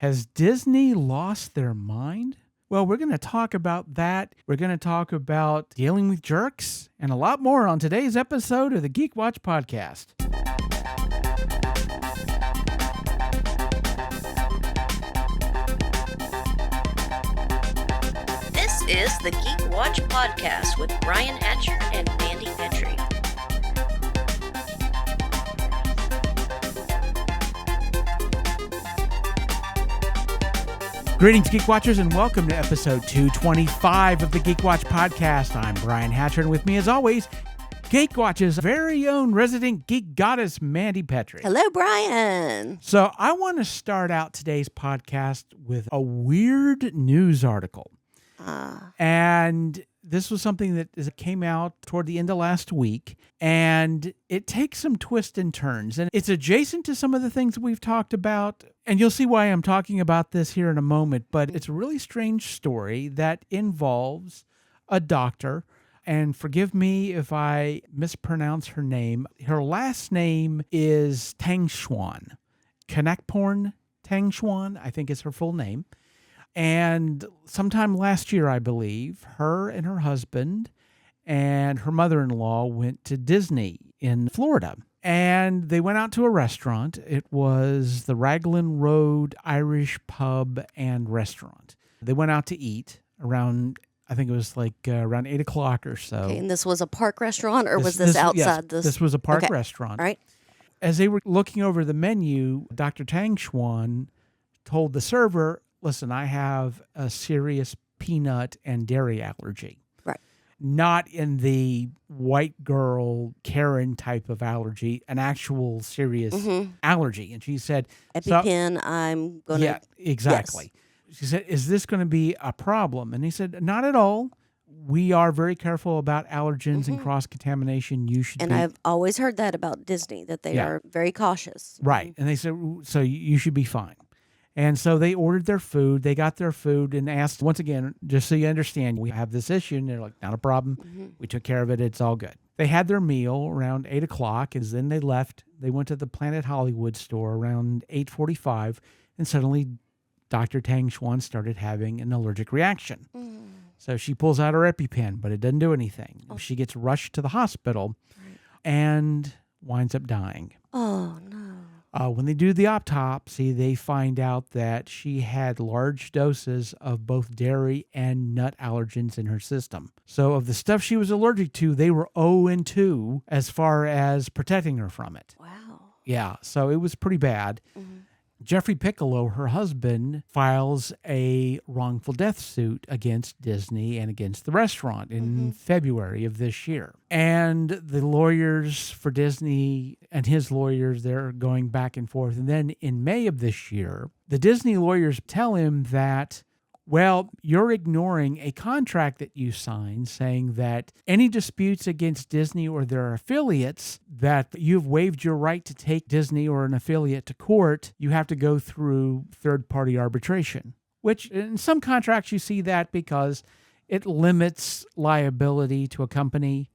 Has Disney lost their mind? Well, we're going to talk about that. We're going to talk about dealing with jerks and a lot more on today's episode of the Geek Watch podcast. This is the Geek Watch podcast with Brian Hatcher and Mandy Petrie. Greetings, Geek Watchers, and welcome to episode 225 of the Geek Watch podcast. I'm Brian Hatcher, and with me, as always, Geek Watch's very own resident geek goddess, Mandy Petrie. Hello, Brian. So I want to start out today's podcast with a weird news article. And this was something that came out toward the end of last week, and it takes some twists and turns. And it's adjacent to some of the things we've talked about, and you'll see why I'm talking about this here in a moment, but it's a really strange story that involves a doctor, and forgive me if I mispronounce her name. Her last name is Tangshuan. Kanakporn Tangshuan, I think is her full name. And sometime last year, I believe, her and her husband and her mother-in-law went to Disney in Florida. And they went out to a restaurant. It was the Raglan Road Irish Pub and Restaurant. They went out to eat around, I think it was like around 8 o'clock or so. Okay, and this was a park restaurant, or was this outside? Yes, this was a park restaurant. All right. As they were looking over the menu, Dr. Tang Xuan told the server, listen, I have a serious peanut and dairy allergy. Right. Not in the white girl Karen type of allergy, an actual serious allergy. And she said, EpiPen, I'm going to... Yeah, exactly. Yes. She said, is this going to be a problem? And he said, not at all. We are very careful about allergens and cross-contamination. You should And I've always heard that about Disney, that they are very cautious. Right. And they said, so you should be fine. And so they ordered their food. They got their food and asked, once again, just so you understand, we have this issue. And they're like, not a problem. We took care of it. It's all good. They had their meal around 8 o'clock, and then they left. They went to the Planet Hollywood store around 8:45, and suddenly Dr. Tang Xuan started having an allergic reaction. So she pulls out her EpiPen, but it doesn't do anything. She gets rushed to the hospital and winds up dying. Oh, no. When they do the autopsy, they find out that she had large doses of both dairy and nut allergens in her system. So of the stuff she was allergic to, they were 0-2 as far as protecting her from it. Wow. Yeah, so it was pretty bad. Jeffrey Piccolo, her husband, files a wrongful death suit against Disney and against the restaurant in February of this year. And the lawyers for Disney and his lawyers, they're going back and forth. And then in May of this year, the Disney lawyers tell him that, well, you're ignoring a contract that you signed saying that any disputes against Disney or their affiliates, that you've waived your right to take Disney or an affiliate to court, you have to go through third-party arbitration, which in some contracts you see that because it limits liability to a company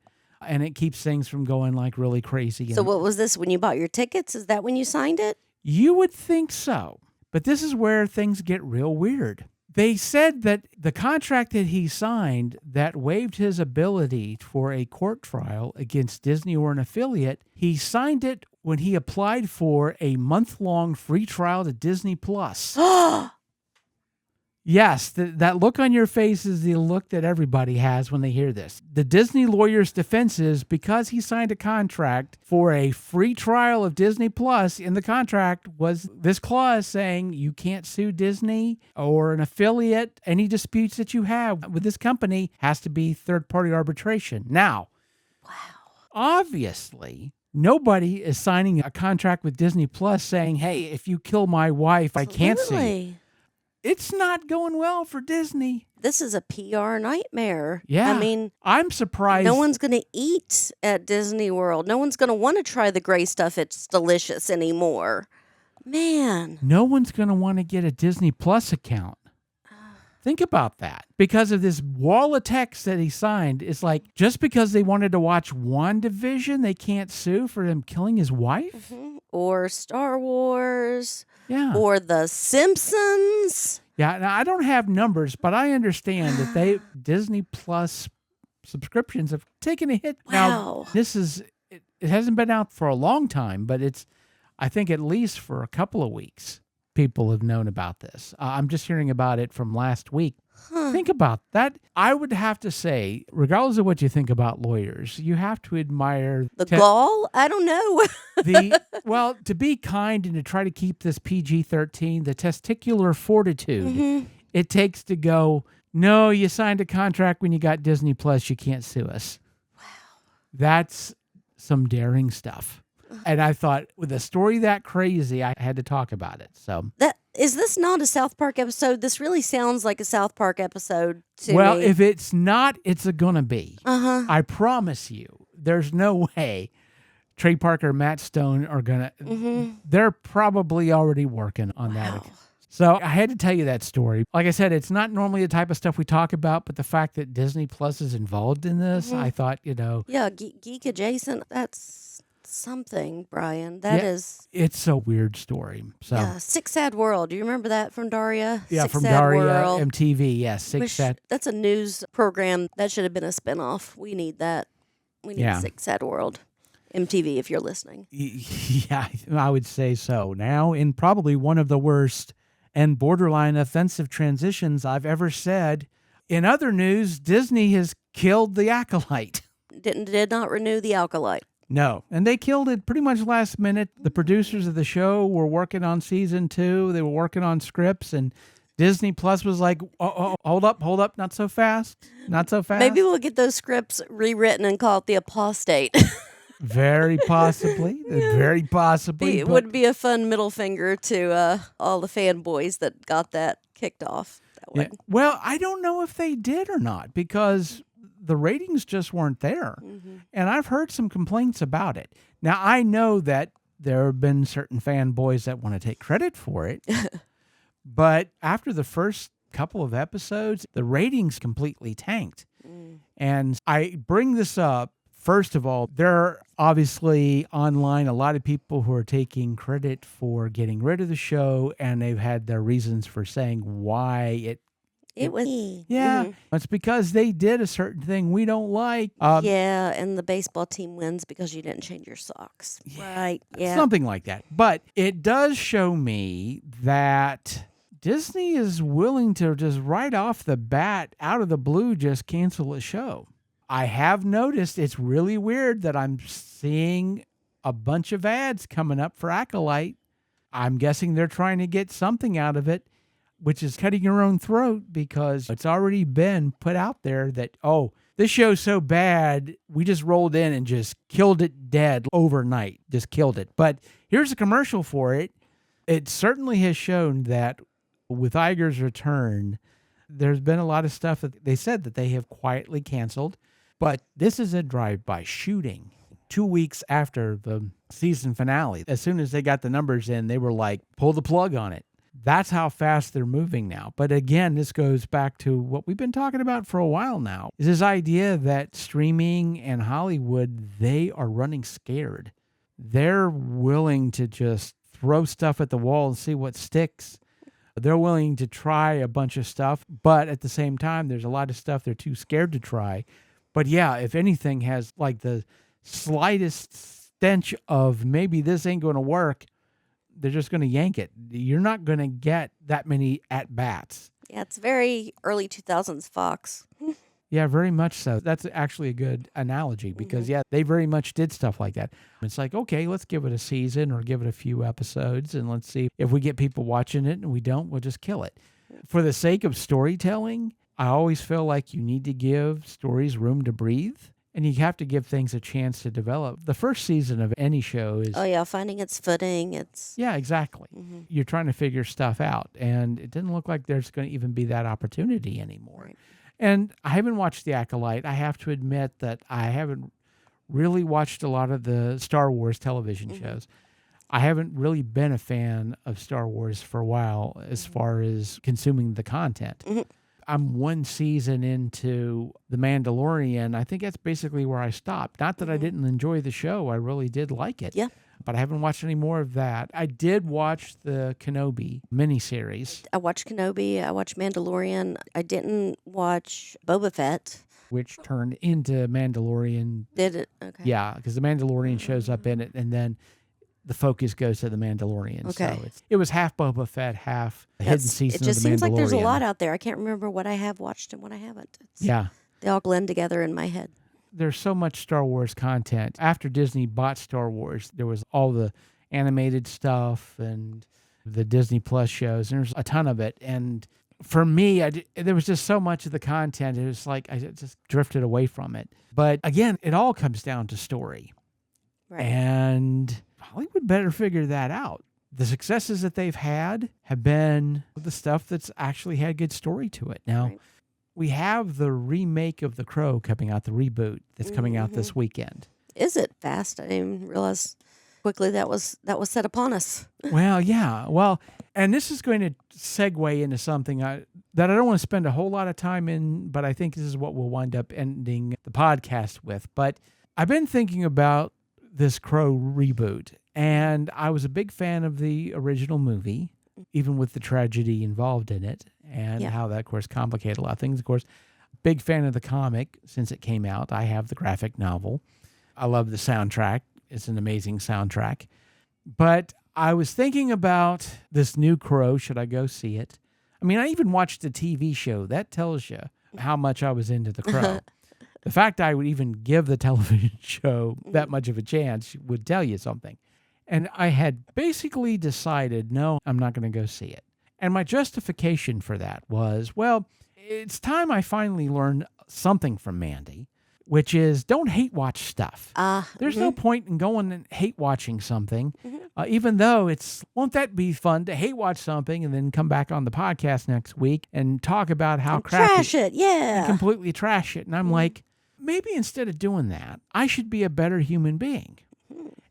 and it keeps things from going like really crazy. So what was this, when you bought your tickets? Is that when you signed it? You would think so, but this is where things get real weird. They said that the contract that he signed that waived his ability for a court trial against Disney or an affiliate, he signed it when he applied for a month-long free trial to Disney Plus. Yes, that look on your face is the look that everybody has when they hear this. The Disney lawyer's defense is because he signed a contract for a free trial of Disney Plus, in the contract was this clause saying you can't sue Disney or an affiliate. Any disputes that you have with this company has to be third-party arbitration. Now, obviously, nobody is signing a contract with Disney Plus saying, hey, if you kill my wife, I can't sue you. It's not going well for Disney. This is a PR nightmare. Yeah. I mean, I'm surprised. No one's going to eat at Disney World. No one's going to want to try the gray stuff. It's delicious anymore. Man. No one's going to want to get a Disney Plus account. Think about that. Because of this wall of text that he signed, it's like just because they wanted to watch WandaVision, they can't sue for him killing his wife? Or Star Wars. Yeah. Or The Simpsons. Yeah, now I don't have numbers, but I understand that Disney Plus subscriptions have taken a hit. Wow. Now, it hasn't been out for a long time, but I think at least for a couple of weeks, people have known about this. I'm just hearing about it from last week. Think about that. I would have to say, regardless of what you think about lawyers, you have to admire the gall? I don't know. To be kind and to try to keep this PG-13, the testicular fortitude it takes to go, no, you signed a contract when you got Disney Plus, you can't sue us. Wow. That's some daring stuff. And I thought, with a story that crazy, I had to talk about it. So is this not a South Park episode? This really sounds like a South Park episode to me. Well, if it's not, it's gonna be. I promise you. There's no way Trey Parker, Matt Stone are gonna. They're probably already working on that. So I had to tell you that story. Like I said, it's not normally the type of stuff we talk about, but the fact that Disney Plus is involved in this, I thought, Yeah, geek adjacent. That's something, Brian. That is. It's a weird story. So yeah, Sick Sad World. Do you remember that from Daria? Yeah, Sick from Sad Daria, World. MTV. Yes, Sick Sad. That's a news program. That should have been a spinoff. We need that. We need Sick Sad World. MTV, if you're listening. Yeah, I would say so. Now, in probably one of the worst and borderline offensive transitions I've ever said. In other news, Disney has killed The Acolyte. Did not renew The Acolyte. No, and they killed it pretty much last minute. The producers of the show were working on season 2. They were working on scripts, and Disney Plus was like, oh, hold up, not so fast. Maybe we'll get those scripts rewritten and call it The Apostate. Very possibly. Very possibly. It would be a fun middle finger to all the fanboys that got that kicked off. That way. Well, I don't know if they did or not, because the ratings just weren't there. And I've heard some complaints about it. Now, I know that there have been certain fanboys that want to take credit for it. But after the first couple of episodes, the ratings completely tanked. And I bring this up. First of all, there are obviously online a lot of people who are taking credit for getting rid of the show, and they've had their reasons for saying why it was. Yeah, it's because they did a certain thing we don't like. And the baseball team wins because you didn't change your socks. Right, yeah. Something like that. But it does show me that Disney is willing to just right off the bat, out of the blue, just cancel a show. I have noticed it's really weird that I'm seeing a bunch of ads coming up for Acolyte. I'm guessing they're trying to get something out of it, which is cutting your own throat, because it's already been put out there that, this show's so bad, we just rolled in and just killed it dead overnight. Just killed it. But here's a commercial for it. It certainly has shown that with Iger's return, there's been a lot of stuff that they said that they have quietly canceled. But this is a drive-by shooting 2 weeks after the season finale. As soon as they got the numbers in, they were like, pull the plug on it. That's how fast they're moving now. But again, this goes back to what we've been talking about for a while now, is this idea that streaming and Hollywood, they are running scared. They're willing to just throw stuff at the wall and see what sticks. They're willing to try a bunch of stuff, but at the same time, there's a lot of stuff they're too scared to try. But yeah, if anything has like the slightest stench of maybe this ain't going to work, they're just going to yank it. You're not going to get that many at-bats. Yeah, it's very early 2000s Fox. Yeah, very much so. That's actually a good analogy because, they very much did stuff like that. It's like, okay, let's give it a season or give it a few episodes, and let's see if we get people watching it, and we don't, we'll just kill it. For the sake of storytelling, I always feel like you need to give stories room to breathe, and you have to give things a chance to develop. The first season of any show is... Oh, yeah, finding its footing. Yeah, exactly. You're trying to figure stuff out, and it didn't look like there's going to even be that opportunity anymore. Right. And I haven't watched The Acolyte. I have to admit that I haven't really watched a lot of the Star Wars television shows. I haven't really been a fan of Star Wars for a while as far as consuming the content. I'm one season into The Mandalorian. I think that's basically where I stopped. Not that I didn't enjoy the show. I really did like it. Yeah. But I haven't watched any more of that. I did watch the Kenobi miniseries, I watched Kenobi. I watched Mandalorian. I didn't watch Boba Fett. which turned into Mandalorian. Did it? Okay. Yeah, because the Mandalorian shows up in it, and then the focus goes to the Mandalorian. Okay. So it was half Boba Fett, half a hidden season It just of the Mandalorian. seems like there's a lot out there. I can't remember what I have watched and what I haven't. Yeah. They all blend together in my head. There's so much Star Wars content. After Disney bought Star Wars, there was all the animated stuff and the Disney Plus shows, and there's a ton of it. And for me, there was just so much of the content. It was like I just drifted away from it. But again, it all comes down to story. Right. And Hollywood better figure that out. The successes that they've had have been the stuff that's actually had good story to it. Now, Right. we have the remake of The Crow coming out, the reboot that's coming out this weekend. Is it fast? I didn't even realize quickly that was set upon us. Well, yeah. Well, and this is going to segue into something that I don't want to spend a whole lot of time in, but I think this is what we'll wind up ending the podcast with. But I've been thinking about this Crow reboot, and I was a big fan of the original movie, even with the tragedy involved in it, and how that, of course, complicated a lot of things. Of course, big fan of the comic since it came out. I have the graphic novel. I love the soundtrack. It's an amazing soundtrack. But I was thinking about this new Crow. Should I go see it? I mean, I even watched the TV show. That tells you how much I was into the Crow. The fact I would even give the television show that much of a chance would tell you something. And I had basically decided, no, I'm not going to go see it. And my justification for that was, well, it's time I finally learned something from Mandy, which is don't hate watch stuff. There's no point in going and hate watching something, even though won't that be fun to hate watch something and then come back on the podcast next week and talk about how crappy. Trash it, yeah. Completely trash it. And I'm like, maybe instead of doing that, I should be a better human being.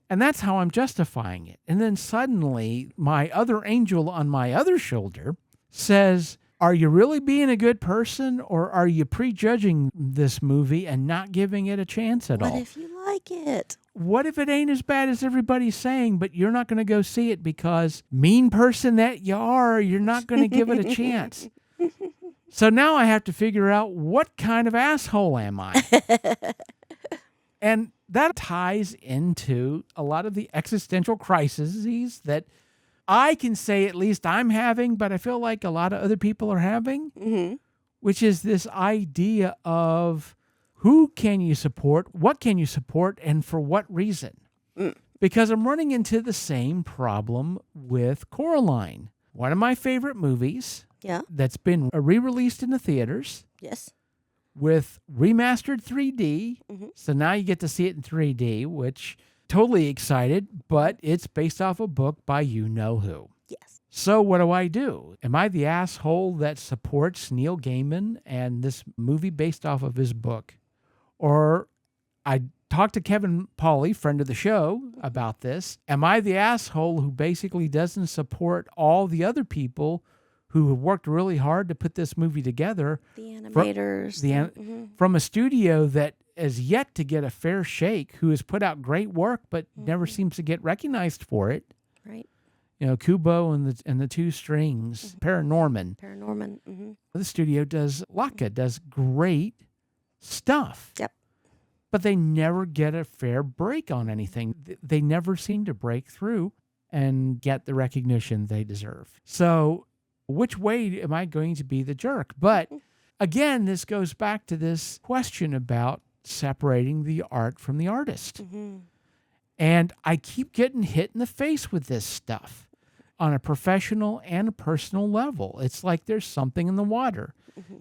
And that's how I'm justifying it. And then suddenly my other angel on my other shoulder says, are you really being a good person, or are you prejudging this movie and not giving it a chance at all? What if you like it? What if it ain't as bad as everybody's saying, but you're not going to go see it because mean person that you are, you're not going to give it a chance? So now I have to figure out what kind of asshole am I? And that ties into a lot of the existential crises that I can say at least I'm having, but I feel like a lot of other people are having, which is this idea of who can you support, what can you support, and for what reason? Because I'm running into the same problem with Coraline, one of my favorite movies that's been re-released in the theaters. Yes. With remastered 3D. So now you get to see it in 3D, which totally excited, but it's based off a book by you-know-who. Yes. So what do? Am I the asshole that supports Neil Gaiman and this movie based off of his book? Or I talked to Kevin Pauly, friend of the show, about this. Am I the asshole who basically doesn't support all the other people who have worked really hard to put this movie together? The animators. From a studio that is yet to get a fair shake, who has put out great work but never seems to get recognized for it. Right. You know, Kubo and the Two Strings, Paranorman. The studio does great stuff. Yep. But they never get a fair break on anything. They never seem to break through and get the recognition they deserve. So which way am I going to be the jerk? But again, this goes back to this question about separating the art from the artist. And I keep getting hit in the face with this stuff on a professional and a personal level. It's like there's something in the water.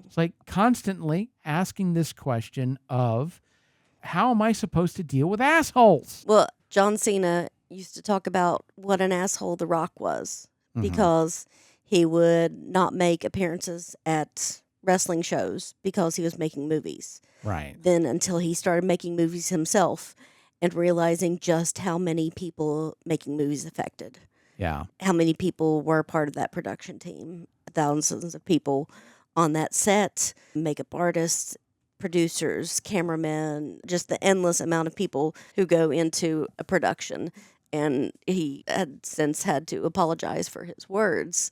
It's like constantly asking this question of, how am I supposed to deal with assholes? Well, John Cena used to talk about what an asshole The Rock was because he would not make appearances at wrestling shows because he was making movies. Right. Then until he started making movies himself and realizing just how many people making movies affected. Yeah. How many people were part of that production team. Thousands of people on that set, makeup artists, producers, cameramen, just the endless amount of people who go into a production. And he had since had to apologize for his words.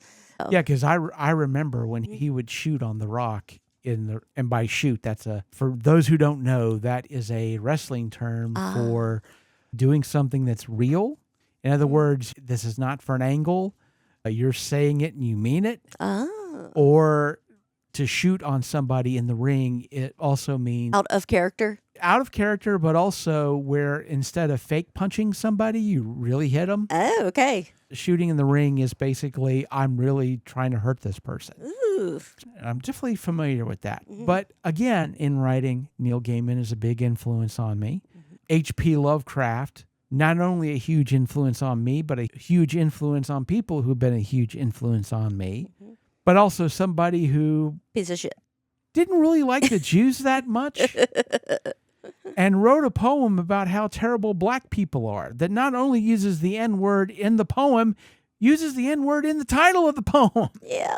Yeah, because I remember when he would shoot on The Rock and by shoot, for those who don't know, that is a wrestling term for doing something that's real. In other words, this is not for an angle. You're saying it and you mean it. Or to shoot on somebody in the ring, it also means Out of character, but also where instead of fake punching somebody, you really hit them. Oh, okay. Shooting in the ring is basically, I'm really trying to hurt this person. Ooh. I'm definitely familiar with that. But again, in writing, Neil Gaiman is a big influence on me. H.P. Lovecraft, not only a huge influence on me, but a huge influence on people who've been a huge influence on me. But also somebody who Piece of shit. didn't really like the Jews that much and wrote a poem about how terrible black people are, that not only uses the N-word in the poem, uses the N-word in the title of the poem. Yeah.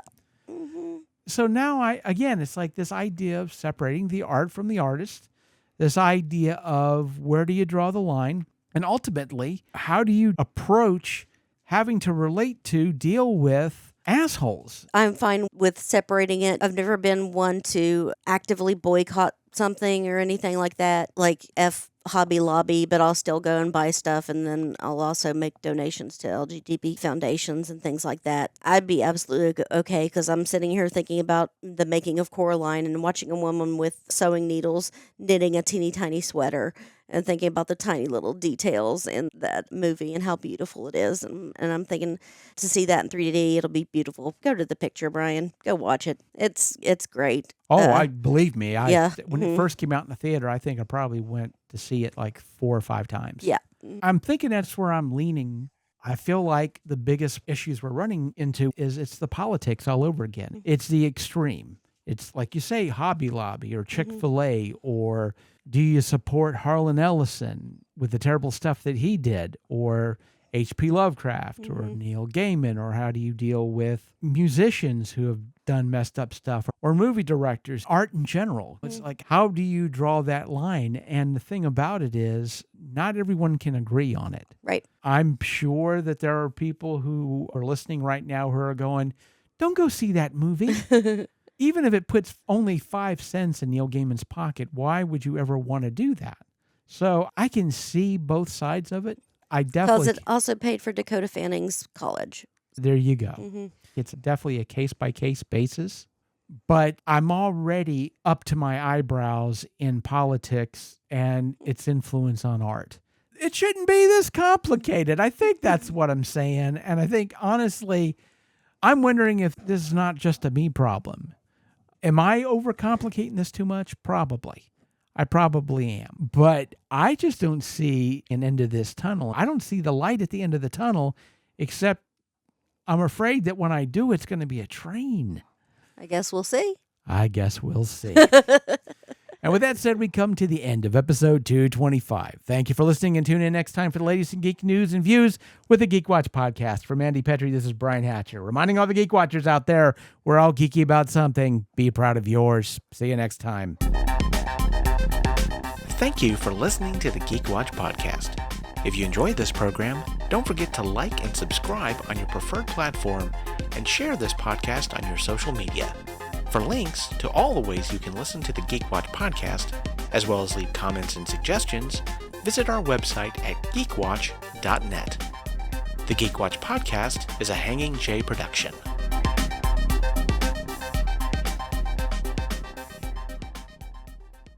So now it's like this idea of separating the art from the artist, this idea of where do you draw the line, and ultimately, how do you approach having to deal with assholes? I'm fine with separating it. I've never been one to actively boycott something or anything like that, like F Hobby Lobby, but I'll still go and buy stuff, and then I'll also make donations to LGBT foundations and things like that. I'd be absolutely okay, because I'm sitting here thinking about the making of Coraline and watching a woman with sewing needles knitting a teeny tiny sweater and thinking about the tiny little details in that movie and how beautiful it is. And I'm thinking, to see that in 3D, it'll be beautiful. Go to the picture, Brian. Go watch it. It's great. Oh, believe me. When it Mhm. first came out in the theater, I think I probably went to see it like 4 or 5 times. Yeah. I'm thinking that's where I'm leaning. I feel like the biggest issues we're running into is it's the politics all over again. It's the extreme. It's like you say, Hobby Lobby or Chick-fil-A, or do you support Harlan Ellison with the terrible stuff that he did, or H.P. Lovecraft or Neil Gaiman, or how do you deal with musicians who have done messed up stuff, or movie directors, art in general? It's like, how do you draw that line? And the thing about it is, not everyone can agree on it. Right. I'm sure that there are people who are listening right now who are going, don't go see that movie. Even if it puts only 5 cents in Neil Gaiman's pocket, why would you ever want to do that? So I can see both sides of it. Because it also paid for Dakota Fanning's college. There you go. It's definitely a case-by-case basis. But I'm already up to my eyebrows in politics and its influence on art. It shouldn't be this complicated. I think that's what I'm saying. And I think, honestly, I'm wondering if this is not just a me problem. Am I overcomplicating this too much? Probably. I probably am. But I just don't see an end to this tunnel. I don't see the light at the end of the tunnel, except I'm afraid that when I do, it's going to be a train. I guess we'll see. I guess we'll see. And with that said, we come to the end of episode 225. Thank you for listening, and tune in next time for the latest in geek news and views with the Geek Watch podcast. For Mandy Petrie, this is Brian Hatcher, reminding all the Geek Watchers out there, we're all geeky about something. Be proud of yours. See you next time. Thank you for listening to the Geek Watch podcast. If you enjoyed this program, don't forget to like and subscribe on your preferred platform and share this podcast on your social media. For links to all the ways you can listen to the Geek Watch podcast, as well as leave comments and suggestions, visit our website at geekwatch.net. The Geek Watch podcast is a Hanging J production.